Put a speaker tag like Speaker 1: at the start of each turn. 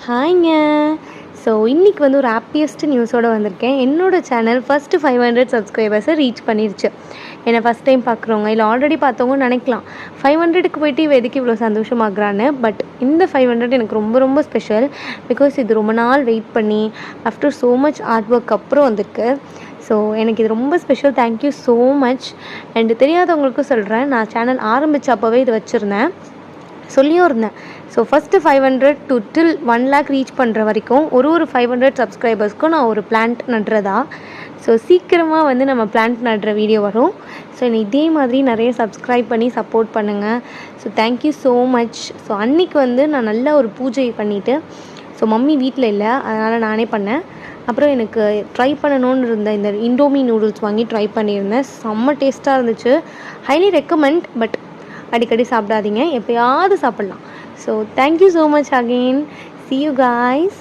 Speaker 1: ஹாய்ங்க. So இன்றைக்கி வந்து ஒரு ஹாப்பியஸ்ட் நியூஸோடு வந்திருக்கேன். என்னோடய சேனல் ஃபஸ்ட்டு 500 சப்ஸ்கிரைபர்ஸை ரீச் பண்ணிருச்சு. என்னை ஃபஸ்ட் டைம் பார்க்குறவங்க இல்லை ஆல்ரெடி பார்த்தவங்க நினைக்கலாம் 500க்கு போய்ட்டு இவ எதுக்கு இவ்வளோ சந்தோஷமாகறான்னு. பட் இந்த 500 எனக்கு ரொம்ப ரொம்ப ஸ்பெஷல். பிகாஸ் இது ரொம்ப நாள் வெயிட் பண்ணி after so much hard work அப்புறம் வந்திருக்கு. ஸோ எனக்கு இது ரொம்ப special. Thank you so much. And தெரியாதவங்களுக்கும் சொல்கிறேன், நான் சேனல் ஆரம்பித்த அப்போவே இது வச்சுருந்தேன், சொல்லியும் இருந்தேன். So first 500 to till 1 lakh reach பண்ணுற வரைக்கும் ஒரு 500 சப்ஸ்கிரைபர்ஸ்க்கும் நான் ஒரு பிளான்ட் நடுறதா. ஸோ சீக்கிரமாக வந்து நம்ம பிளான்ட் நடுற வீடியோ வரும். ஸோ இதே மாதிரி நிறைய சப்ஸ்கிரைப் பண்ணி சப்போர்ட் பண்ணுங்கள். So thank you so much. So அன்றைக்கி வந்து நான் நல்ல ஒரு பூஜை பண்ணிவிட்டு, ஸோ மம்மி வீட்டில் இல்லை, அதனால் நானே பண்ணேன். அப்புறம் எனக்கு ட்ரை பண்ணணுன்னு இருந்த இந்த இண்டோமி நூடுல்ஸ் வாங்கி ட்ரை பண்ணியிருந்தேன். செம்ம டேஸ்ட்டாக இருந்துச்சு. Highly recommend. பட் அடிக்கடி சாப்பிடாதீங்க, எப்போயாவது சாப்பிட்லாம். So thank you so much again. See you guys.